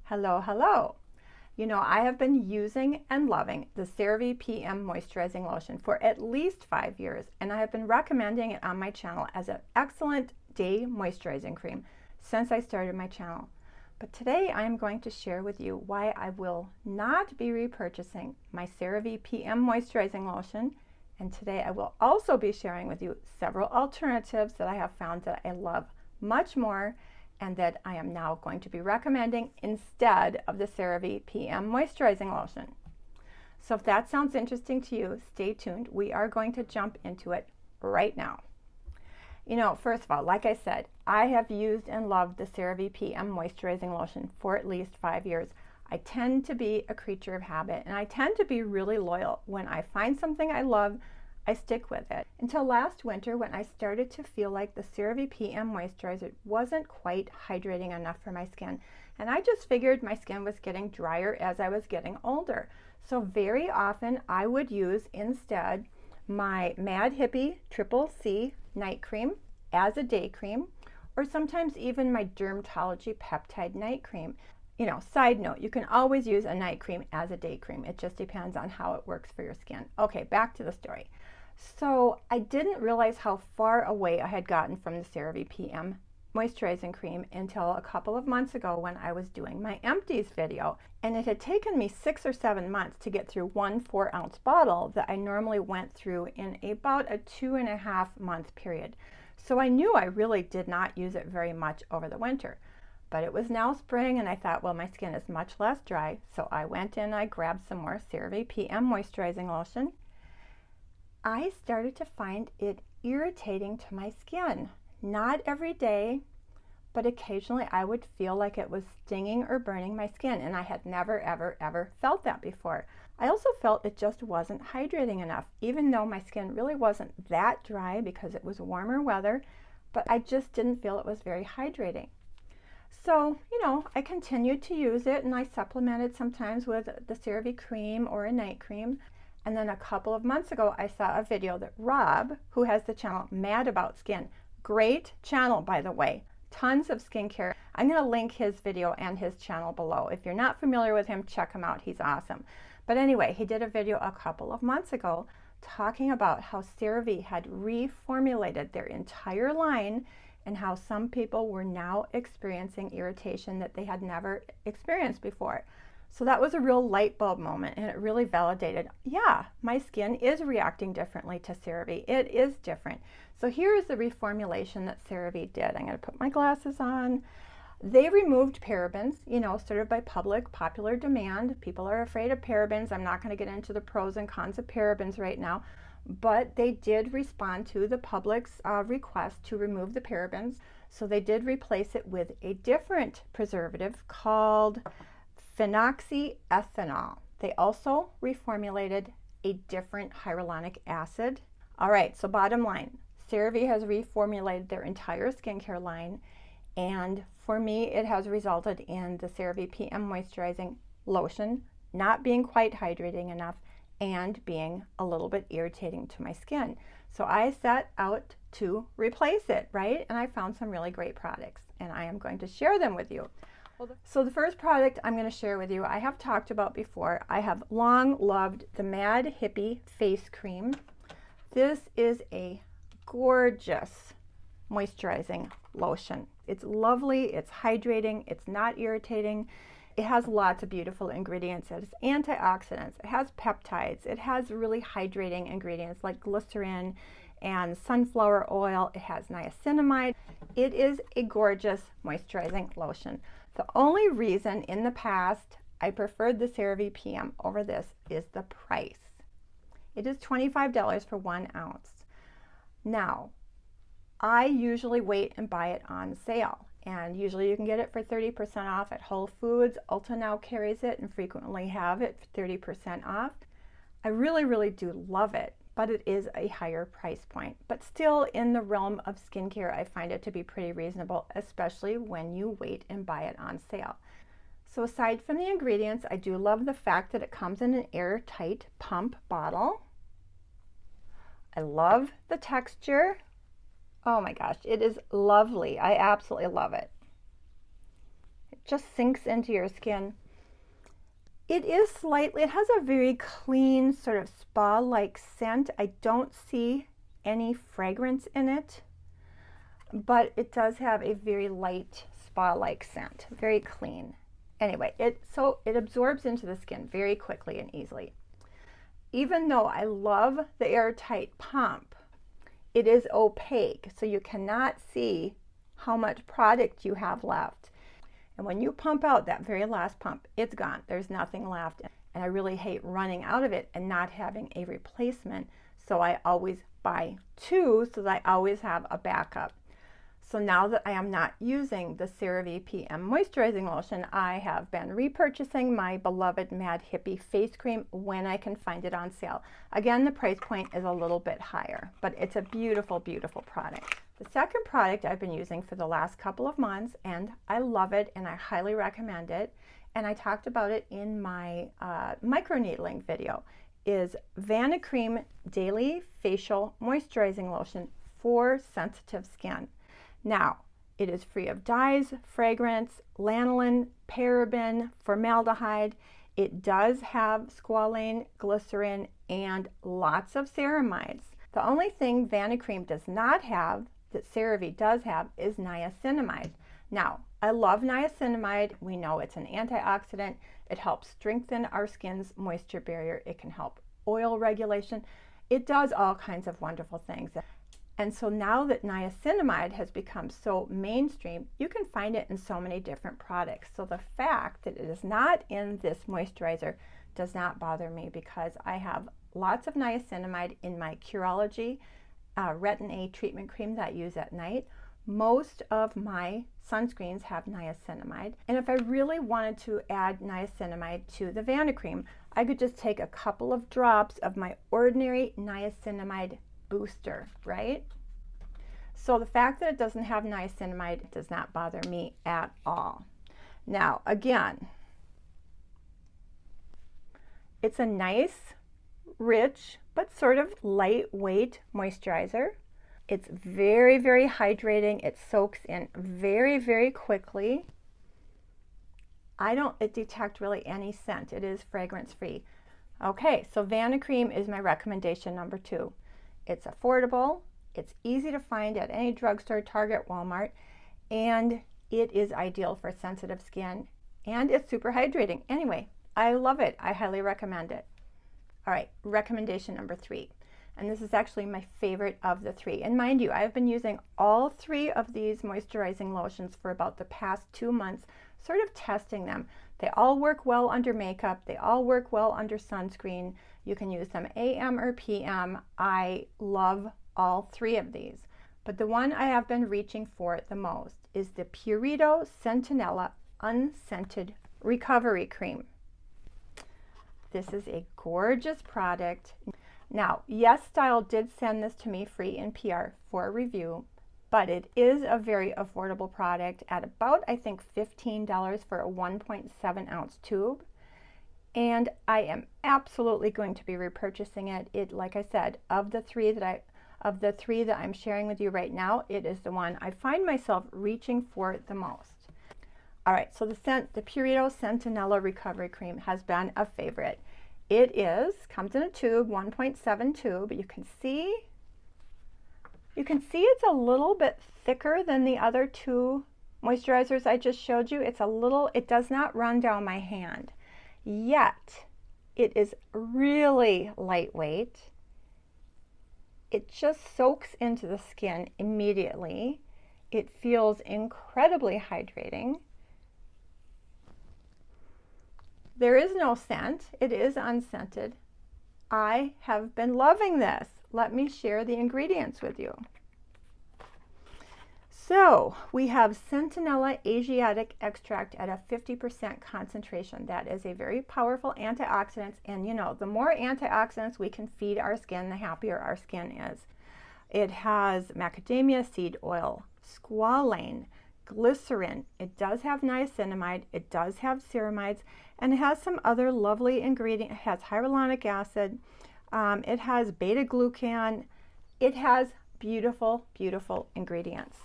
Hello, hello. You know, I have been using and loving the CeraVe PM Moisturizing Lotion for at least 5 years, and I have been recommending it on my channel as an excellent day moisturizing cream since I started my channel. But today I am going to share with you why I will not be repurchasing my CeraVe PM Moisturizing Lotion, and today I will also be sharing with you several alternatives that I have found that I love much more and that I am now going to be recommending instead of the CeraVe PM Moisturizing Lotion. So if that sounds interesting to you, stay tuned. We are going to jump into it right now. You know, first of all, like I said, I have used and loved the CeraVe PM Moisturizing Lotion for at least 5 years. I tend to be a creature of habit, and I tend to be really loyal. When I find something I love, I stick with it. Until last winter when I started to feel like the CeraVe PM Moisturizer wasn't quite hydrating enough for my skin. And I just figured my skin was getting drier as I was getting older. So very often I would use instead my Mad Hippie Triple C Night Cream as a day cream, or sometimes even my Dermatology Peptide Night Cream. You know, side note, you can always use a night cream as a day cream. It just depends on how it works for your skin. Okay, back to the story. So I didn't realize how far away I had gotten from the CeraVe PM moisturizing cream until a couple of months ago when I was doing my empties video. And it had taken me 6 or 7 months to get through one 4-ounce bottle that I normally went through in about a 2.5 month period. So I knew I really did not use it very much over the winter. But it was now spring and I thought, well, my skin is much less dry. So I went in and I grabbed some more CeraVe PM Moisturizing Lotion. I started to find it irritating to my skin. Not every day, but occasionally I would feel like it was stinging or burning my skin, and I had never, ever felt that before. I also felt it just wasn't hydrating enough, even though my skin really wasn't that dry because it was warmer weather, but I just didn't feel it was very hydrating. So, you know, I continued to use it and I supplemented sometimes with the CeraVe cream or a night cream. And then a couple of months ago, I saw a video that Rob, who has the channel Mad About Skin, great channel, by the way, tons of skincare. I'm going to link his video and his channel below. If you're not familiar with him, check him out. He's awesome. But anyway, he did a video a couple of months ago talking about how CeraVe had reformulated their entire line and how some people were now experiencing irritation that they had never experienced before. So that was a real light bulb moment, and it really validated, yeah, my skin is reacting differently to CeraVe. It is different. So here is the reformulation that CeraVe did. I'm going to put my glasses on. They removed parabens, you know, sort of by popular demand. People are afraid of parabens. I'm not going to get into the pros and cons of parabens right now, but they did respond to the public's request to remove the parabens. So they did replace it with a different preservative called phenoxyethanol. They also reformulated a different hyaluronic acid. All right, so bottom line, CeraVe has reformulated their entire skincare line, and for me, it has resulted in the CeraVe PM Moisturizing Lotion not being quite hydrating enough and being a little bit irritating to my skin. So I set out to replace it, right? And I found some really great products, and I am going to share them with you. So the first product I'm going to share with you, I have talked about before. I have long loved the Mad Hippie Face Cream. This is a gorgeous moisturizing lotion. It's lovely, it's hydrating, it's not irritating. It has lots of beautiful ingredients. It has antioxidants, it has peptides, it has really hydrating ingredients like glycerin and sunflower oil. It has niacinamide. It is a gorgeous moisturizing lotion. The only reason in the past I preferred the CeraVe PM over this is the price. It is $25 for 1 ounce. Now, I usually wait and buy it on sale, and usually you can get it for 30% off at Whole Foods. Ulta now carries it and frequently have it for 30% off. I really do love it, but it is a higher price point. But still, in the realm of skincare, I find it to be pretty reasonable, especially when you wait and buy it on sale. So aside from the ingredients, I do love the fact that it comes in an airtight pump bottle. I love the texture. Oh my gosh, it is lovely. I absolutely love it. It just sinks into your skin. It is slightly, it has a very clean sort of spa-like scent. I don't see any fragrance in it, but it does have a very light spa-like scent, very clean. Anyway, it absorbs into the skin very quickly and easily. Even though I love the airtight pump, it is opaque, so you cannot see how much product you have left. And when you pump out that very last pump, it's gone. There's nothing left. And I really hate running out of it and not having a replacement. So I always buy two so that I always have a backup. So now that I am not using the CeraVe PM Moisturizing Lotion, I have been repurchasing my beloved Mad Hippie face cream when I can find it on sale. Again, the price point is a little bit higher, but it's a beautiful, beautiful product. The second product I've been using for the last couple of months, and I love it and I highly recommend it, and I talked about it in my microneedling video, is Vanicream Daily Facial Moisturizing Lotion for sensitive skin. Now, it is free of dyes, fragrance, lanolin, paraben, formaldehyde. It does have squalane, glycerin, and lots of ceramides. The only thing Vanicream does not have that CeraVe does have is niacinamide. Now, I love niacinamide. We know it's an antioxidant. It helps strengthen our skin's moisture barrier. It can help oil regulation. It does all kinds of wonderful things. And so now that niacinamide has become so mainstream, you can find it in so many different products. So the fact that it is not in this moisturizer does not bother me, because I have lots of niacinamide in my Curology Retin A treatment cream that I use at night. Most of my sunscreens have niacinamide. And if I really wanted to add niacinamide to the Vanicream, I could just take a couple of drops of my ordinary niacinamide booster, right? So the fact that it doesn't have niacinamide does not bother me at all. Now, again, it's a nice, rich, but sort of lightweight moisturizer. It's very, very hydrating. It soaks in very, very quickly. I don't detect really any scent. It is fragrance free. Okay, so Vanicream is my recommendation number 2. It's affordable, it's easy to find at any drugstore, Target, Walmart, and it is ideal for sensitive skin, and it's super hydrating. Anyway, I love it. I highly recommend it. All right, recommendation number 3. And this is actually my favorite of the 3. And mind you, I've been using all 3 of these moisturizing lotions for about the past 2 months, sort of testing them. They all work well under makeup. They all work well under sunscreen. You can use them AM or PM. I love all 3 of these. But the one I have been reaching for the most is the Purito Centella Unscented Recovery Cream. This is a gorgeous product. Now, Yes Style did send this to me free in PR for a review, but it is a very affordable product at about, I think, $15 for a 1.7 ounce tube. And I am absolutely going to be repurchasing it. It, like I said, of the three that I'm sharing with you right now, it is the one I find myself reaching for the most. All right, so the Purito Centella Recovery Cream has been a favorite. It comes in a tube, 1.7 tube. You can see it's a little bit thicker than the other 2 moisturizers I just showed you. It does not run down my hand. Yet, it is really lightweight. It just soaks into the skin immediately. It feels incredibly hydrating. There is no scent. It is unscented. I have been loving this. Let me share the ingredients with you. So we have Centella Asiatic extract at a 50% concentration. That is a very powerful antioxidant, and you know, the more antioxidants we can feed our skin, the happier our skin is. It has macadamia seed oil, squalane, glycerin. It does have niacinamide. It does have ceramides, and it has some other lovely ingredients. It has hyaluronic acid. It has beta-glucan. It has beautiful, beautiful ingredients.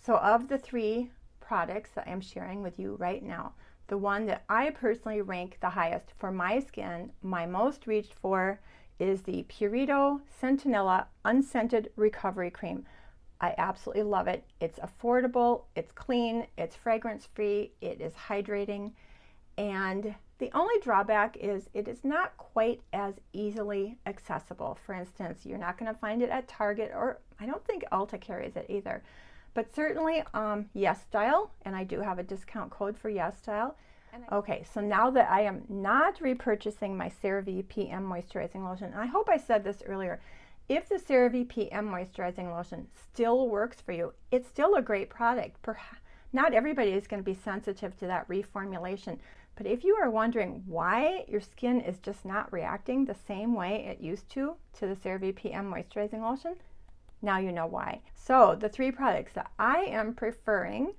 So of the 3 products that I'm sharing with you right now. The one that I personally rank the highest for my skin, my most reached for, is the Purito Centella Unscented Recovery Cream. I absolutely love it. It's affordable, it's clean, it's fragrance-free, it is hydrating, and the only drawback is it is not quite as easily accessible. For instance, you're not going to find it at Target, or I don't think Ulta carries it either. But certainly Yes Style, and I do have a discount code for Yes Style. Okay, so now that I am not repurchasing my CeraVe PM Moisturizing Lotion, and I hope I said this earlier, if the CeraVe PM Moisturizing Lotion still works for you, it's still a great product. Not everybody is going to be sensitive to that reformulation, but if you are wondering why your skin is just not reacting the same way it used to the CeraVe PM Moisturizing Lotion, now you know why. So the three products that I am preferring: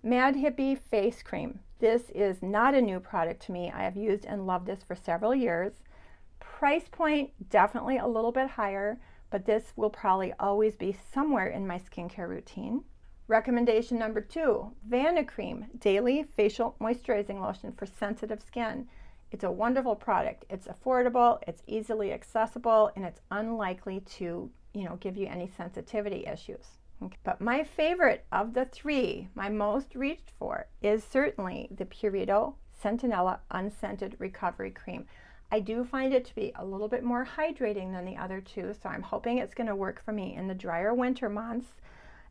Mad Hippie Face Cream. This is not a new product to me. I have used and loved this for several years. Price point, definitely a little bit higher, but this will probably always be somewhere in my skincare routine. Recommendation number 2, Vanicream Daily Facial Moisturizing Lotion for sensitive skin. It's a wonderful product. It's affordable, it's easily accessible, and it's unlikely to, give you any sensitivity issues. Okay. But my favorite of the three, my most reached for, is certainly the Purito Centella Unscented Recovery Cream. I do find it to be a little bit more hydrating than the other two, so I'm hoping it's going to work for me in the drier winter months.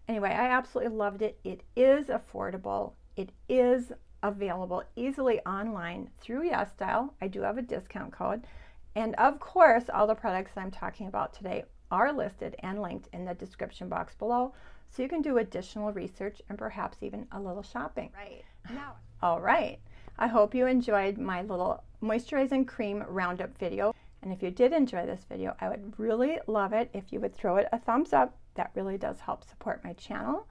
Anyway, I absolutely loved it. It is affordable. It is available easily online through Yes Style. I do have a discount code. And of course, all the products I'm talking about today are listed and linked in the description box below, so you can do additional research and perhaps even a little shopping. Right. Now. All right. I hope you enjoyed my little moisturizing cream roundup video. And if you did enjoy this video, I would really love it if you would throw it a thumbs up. That really does help support my channel.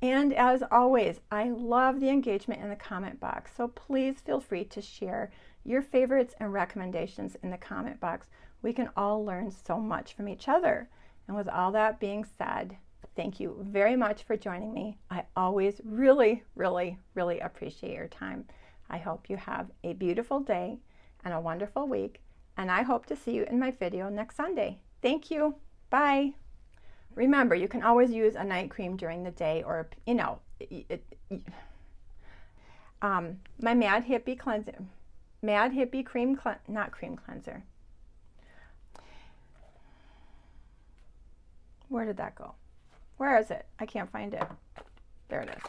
And as always, I love the engagement in the comment box, so please feel free to share your favorites and recommendations in the comment box. We can all learn so much from each other. And with all that being said, thank you very much for joining me. I always really, really, really appreciate your time. I hope you have a beautiful day and a wonderful week, and I hope to see you in my video next Sunday. Thank you. Bye. Remember, you can always use a night cream during the day, or, my Mad Hippie cleanser, Mad Hippie cream, not cream cleanser. Where did that go? Where is it? I can't find it. There it is.